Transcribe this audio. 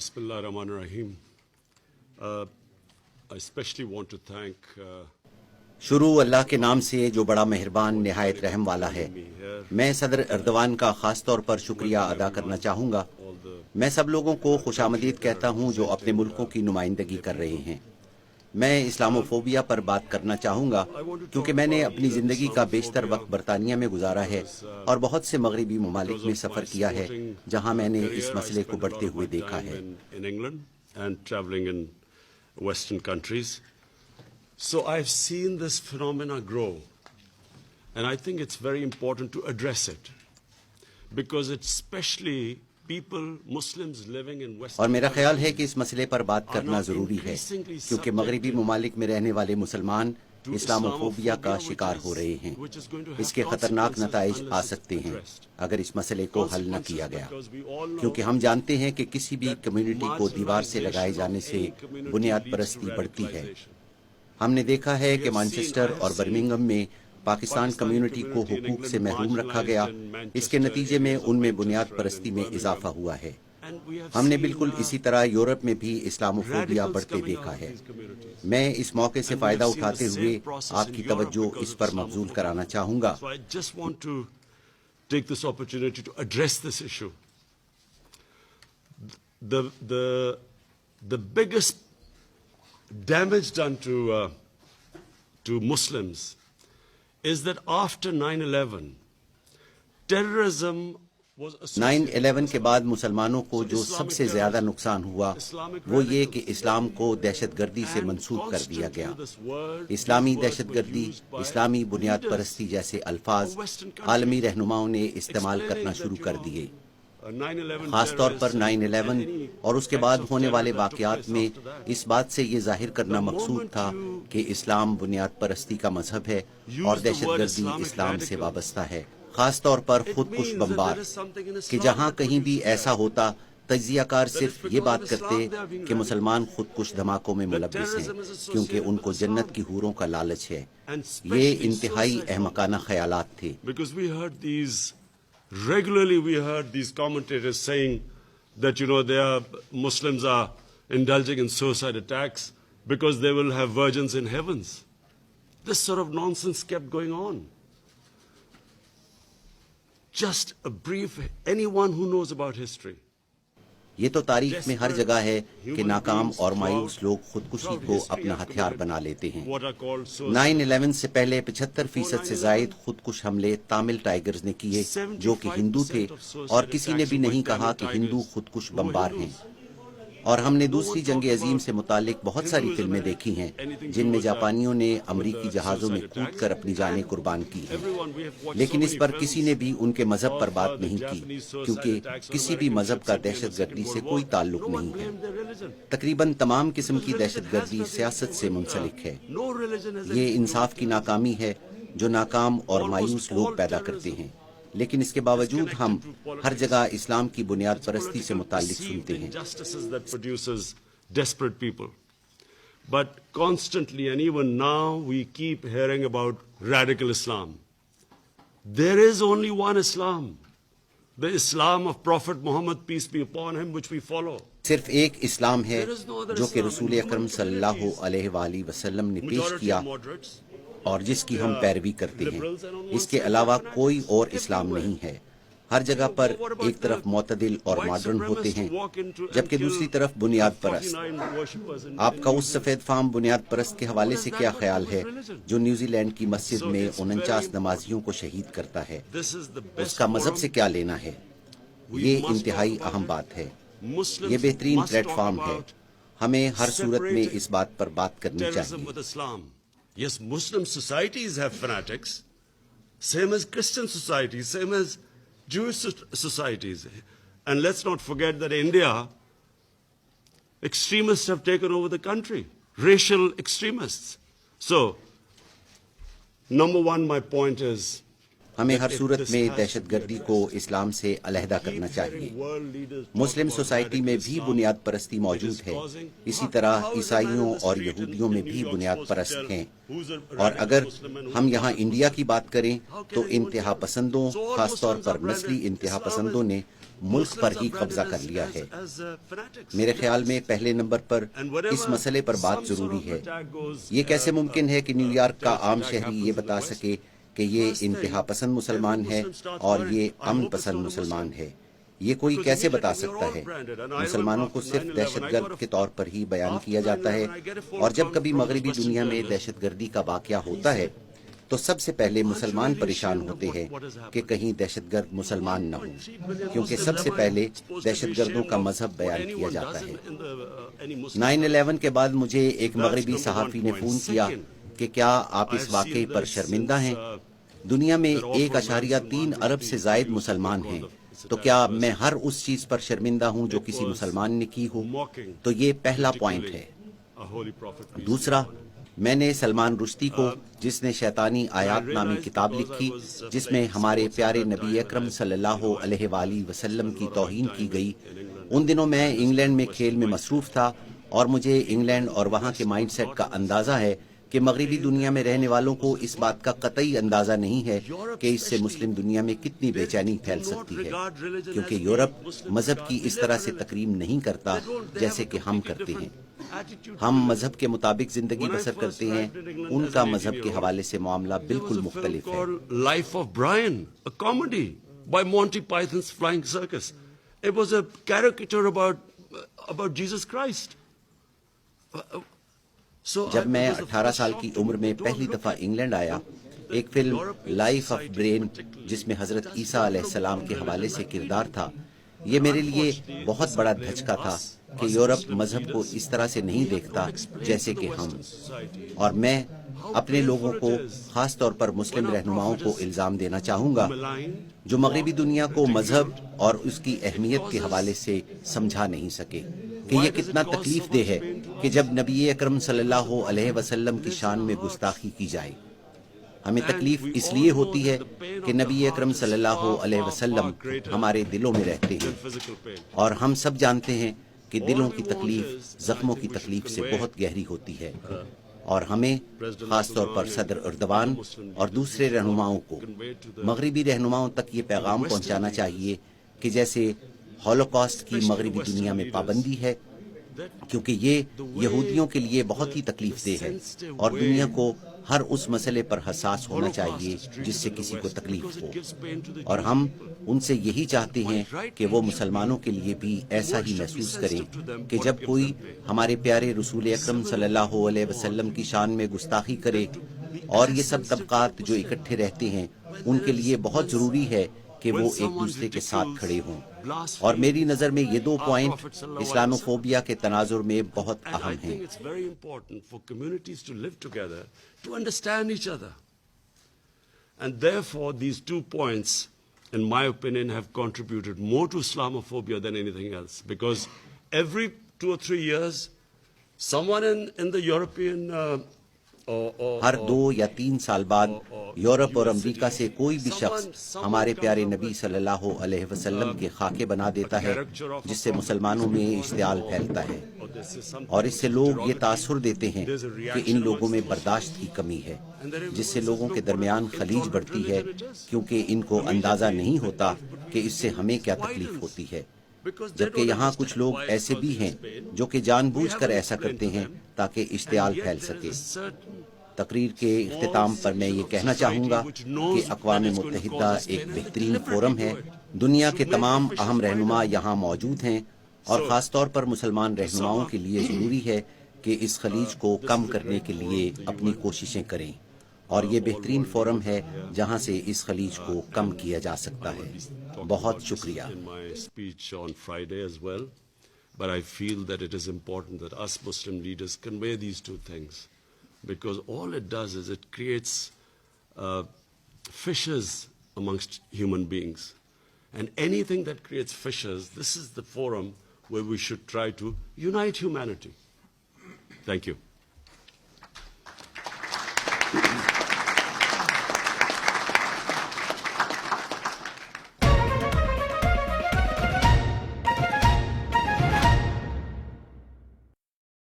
Bismillah ar-Rahman ar-Rahim. I especially want to thank شروع اللہ کے نام سے جو بڑا مہربان نہایت رحم والا ہے. میں صدر اردوان کا خاص طور پر شکریہ ادا کرنا چاہوں گا. میں سب لوگوں کو خوش آمدید کہتا ہوں جو اپنے ملکوں کی نمائندگی کر رہے ہیں. میں اسلاموفوبیا پر بات کرنا چاہوں گا کیونکہ میں نے اپنی زندگی کا بیشتر وقت برطانیہ میں گزارا ہے اور بہت سے مغربی ممالک میں سفر کیا ہے جہاں میں نے اس مسئلے کو بڑھتے ہوئے دیکھا ہے. So I've seen this phenomena grow, and I think it's very important to address it, because it's especially people, Muslims living in Western. اور میرا خیال ہے کہ اس مسئلے پر بات کرنا ضروری ہے کیونکہ مغربی ممالک میں رہنے والے مسلمان اسلاموفوبیا کا شکار ہو رہے ہیں. اس کے خطرناک نتائج آ سکتے ہیں اگر اس مسئلے کو حل نہ کیا گیا، کیونکہ ہم جانتے ہیں کہ کسی بھی کمیونٹی کو دیوار سے لگائے جانے سے بنیاد پرستی بڑھتی ہے. ہم نے دیکھا ہے کہ مانچسٹر اور برمنگھم میں پاکستان کمیونٹی کو حقوق سے محروم رکھا گیا. اس کے نتیجے میں ان میں بنیاد پرستی میں اضافہ ہوا ہے. ہم نے بالکل اسی طرح یورپ میں بھی اسلاموفوبیا بڑھتے دیکھا ہے. میں اس موقع سے فائدہ اٹھاتے ہوئے آپ کی توجہ اس پر مبذول کرانا چاہوں گا. Take this opportunity to address this issue. The biggest damage done to Muslims is that after 9/11, terrorism was 9/11 کے بعد مسلمانوں کو جو سب سے زیادہ نقصان ہوا وہ یہ کہ اسلام کو دہشت گردی سے منسوب کر دیا گیا. اسلامی دہشت گردی، اسلامی بنیاد پرستی جیسے الفاظ عالمی رہنماؤں نے استعمال کرنا شروع کر دیے. خاص طور پر 9/11 اور اس کے بعد ہونے والے واقعات میں اس بات سے یہ ظاہر کرنا مقصود تھا کہ اسلام بنیاد پرستی کا مذہب ہے اور دہشت گردی اسلام سے وابستہ ہے. خاص طور پر خودکش بمبار کہ جہاں کہیں بھی ایسا ہوتا تجزیہ کار صرف یہ بات کرتے کہ مسلمان خودکش دھماکوں میں ملوث ہیں کیونکہ ان کو جنت کی حوروں کا لالچ ہے. یہ انتہائی احمقانہ خیالات تھے. Regularly we heard these commentators saying that, Muslims are indulging in suicide attacks because they will have virgins in heavens. This sort of nonsense kept going on. Just a brief, anyone who knows about history. یہ تو تاریخ میں ہر جگہ ہے کہ ناکام اور مایوس لوگ خودکشی کو اپنا ہتھیار بنا لیتے ہیں. 9/11 سے پہلے 75% سے زائد خودکش حملے تامل ٹائیگرز نے کیے جو کہ ہندو تھے، اور کسی نے بھی نہیں کہا کہ ہندو خودکش بمبار ہیں. اور ہم نے دوسری جنگ عظیم سے متعلق بہت ساری فلمیں دیکھی ہیں جن میں جاپانیوں نے امریکی جہازوں میں کود کر اپنی جانیں قربان کی ہیں، لیکن اس پر کسی نے بھی ان کے مذہب پر بات نہیں کی کیونکہ کسی بھی مذہب کا دہشت گردی سے کوئی تعلق نہیں ہے. تقریباً تمام قسم کی دہشت گردی سیاست سے منسلک ہے. یہ انصاف کی ناکامی ہے جو ناکام اور مایوس لوگ پیدا کرتے ہیں، لیکن اس کے باوجود ہم ہر جگہ اسلام کی بنیاد پرستی سے متعلق سنتے ہیں. But constantly and even now we keep hearing about radical Islam. There is only one Islam, the Islam of Prophet Muhammad, peace be upon him, which we follow. صرف ایک اسلام ہے جو کہ رسول اکرم صلی اللہ علیہ وآلہ وسلم نے پیش کیا اور جس کی ہم پیروی کرتے ہیں. اس کے علاوہ کوئی اور اسلام نہیں ہے. ہر جگہ پر ایک طرف معتدل اور ماڈرن ہوتے ہیں جبکہ دوسری طرف بنیاد پرست. آپ کا اس سفید فام بنیاد پرست کے حوالے سے کیا خیال ہے جو نیوزی لینڈ کی مسجد میں 49 نمازیوں کو شہید کرتا ہے؟ اس کا مذہب سے کیا لینا ہے؟ یہ انتہائی اہم بات ہے. یہ بہترین پلیٹ فارم ہے. ہمیں ہر صورت میں اس بات پر بات کرنی چاہیے. Yes, Muslim societies have fanatics, same as Christian societies, same as Jewish societies. And let's not forget that in India, extremists have taken over the country, racial extremists. So, number one, my point is, ہمیں ہر صورت میں دہشت گردی کو اسلام سے علیحدہ کرنا چاہیے. مسلم سوسائٹی میں بھی بنیاد پرستی موجود ہے، اسی طرح عیسائیوں اور یہودیوں میں بھی بنیاد پرست ہیں. اور اگر ہم یہاں انڈیا کی بات کریں تو انتہا پسندوں، خاص طور پر نسلی انتہا پسندوں نے ملک پر ہی قبضہ کر لیا ہے۔ میرے خیال میں پہلے نمبر پر اس مسئلے پر بات ضروری ہے۔ یہ کیسے ممکن ہے کہ نیو یارک کا عام شہری یہ بتا سکے کہ یہ انتہا پسند مسلمان ہے اور یہ امن پسند مسلمان ہے؟ یہ کوئی کیسے بتا سکتا ہے؟ مسلمانوں کو صرف دہشت گرد کے طور پر ہی بیان کیا جاتا ہے، اور جب کبھی مغربی دنیا میں دہشت گردی کا واقعہ ہوتا ہے تو سب سے پہلے مسلمان پریشان ہوتے ہیں کہ کہیں دہشت گرد مسلمان نہ ہوں، کیونکہ سب سے پہلے دہشت گردوں کا مذہب بیان کیا جاتا ہے۔ 9/11 کے بعد مجھے ایک مغربی صحافی نے فون کیا کہ کیا آپ اس واقعے پر شرمندہ ہیں؟ دنیا میں 1.3 ارب سے زائد مسلمان ہیں، تو کیا میں ہر اس چیز پر شرمندہ ہوں جو کسی مسلمان نے کی ہو؟ تو یہ پہلا پوائنٹ ہے۔ دوسرا، میں نے سلمان رشدی کو، جس نے شیطانی آیات نامی کتاب لکھی جس میں ہمارے پیارے نبی اکرم صلی اللہ علیہ وآلہ وسلم کی توہین کی گئی، ان دنوں میں انگلینڈ میں کھیل میں مصروف تھا، اور مجھے انگلینڈ اور وہاں کے مائنڈ سیٹ کا اندازہ ہے کہ مغربی دنیا میں رہنے والوں کو اس بات کا قطعی اندازہ نہیں ہے کہ اس سے مسلم دنیا میں کتنی بے چینی پھیل سکتی ہے، کیونکہ یورپ مذہب کی اس طرح سے تقریم نہیں کرتا جیسے کہ ہم کرتے ہیں۔ ہم مذہب کے مطابق زندگی بسر کرتے ہیں، ان کا مذہب کے حوالے سے معاملہ بالکل مختلف ہے۔ Life of Brian, a comedy by Monty Python's Flying Circus. It was a caricature about Jesus Christ. جب میں 18 سال کی عمر میں پہلی دفعہ انگلینڈ آیا، ایک فلم لائف آف برین جس میں حضرت عیسیٰ علیہ السلام کے حوالے سے کردار تھا، یہ میرے لیے بہت بڑا دھچکا تھا کہ یورپ مذہب کو اس طرح سے نہیں دیکھتا جیسے کہ ہم، اور میں اپنے لوگوں کو، خاص طور پر مسلم رہنماؤں کو الزام دینا چاہوں گا جو مغربی دنیا کو مذہب اور اس کی اہمیت کے حوالے سے سمجھا نہیں سکے کہ یہ کتنا تکلیف دہ ہے کہ جب نبی اکرم صلی اللہ علیہ وسلم کی شان میں گستاخی کی جائے۔ ہمیں تکلیف اس لیے ہوتی ہے کہ نبی اکرم صلی اللہ علیہ وسلم ہمارے دلوں میں رہتے ہیں، اور ہم سب جانتے ہیں کہ دلوں کی تکلیف زخموں کی تکلیف سے بہت گہری ہوتی ہے، اور ہمیں خاص طور پر صدر اردوان اور دوسرے رہنماؤں کو، مغربی رہنماؤں تک یہ پیغام پہنچانا چاہیے کہ جیسے ہولوکاسٹ کی مغربی دنیا میں پابندی ہے، کیونکہ یہ یہودیوں کے لیے بہت ہی تکلیف دہ ہے، اور دنیا کو ہر اس مسئلے پر حساس ہونا چاہیے جس سے کسی کو تکلیف ہو، اور ہم ان سے یہی چاہتے ہیں کہ وہ مسلمانوں کے لیے بھی ایسا ہی محسوس کریں کہ جب کوئی ہمارے پیارے رسول اکرم صلی اللہ علیہ وسلم کی شان میں گستاخی کرے، اور یہ سب طبقات جو اکٹھے رہتے ہیں ان کے لیے بہت ضروری ہے کہ وہ ایک دوسرے کے ساتھ کھڑے ہوں، اور میری نظر میں یہ 2 پوائنٹ اسلاموفوبیا کے تناظر میں بہت اہم ہیں۔ To understand each other. And therefore, these 2 points, in my opinion, have contributed more to Islamophobia than anything else. Because every 2 or 3 years, someone in the European ہر 2 یا 3 سال بعد یورپ اور امریکہ سے کوئی بھی شخص ہمارے پیارے نبی صلی اللہ علیہ وسلم کے خاکے بنا دیتا ہے، جس سے مسلمانوں میں اشتعال پھیلتا ہے، اور اس سے لوگ یہ تاثر دیتے ہیں کہ ان لوگوں میں برداشت کی کمی ہے، جس سے لوگوں کے درمیان خلیج بڑھتی ہے، کیونکہ ان کو اندازہ نہیں ہوتا کہ اس سے ہمیں کیا تکلیف ہوتی ہے، جبکہ یہاں کچھ لوگ ایسے بھی ہیں جو کہ جان بوجھ کر ایسا کرتے ہیں تاکہ اشتعال پھیل سکے۔ تقریر کے اختتام پر میں یہ کہنا چاہوں گا کہ اقوام متحدہ ایک بہترین فورم ہے، دنیا کے تمام اہم رہنما یہاں موجود ہیں، اور خاص طور پر مسلمان رہنماؤں کے لیے ضروری ہے کہ اس خلیج کو کم کرنے کے لیے اپنی کوششیں کریں، اور یہ بہترین فورم ہے جہاں سے اس خلیج کو کم کیا جا سکتا ہے۔ بہت شکریہ۔ But I feel that it is important that us Muslim leaders convey these 2 things, because all it does is it creates fissures amongst human beings. And anything that creates fissures, this is the forum where we should try to unite humanity. Thank you.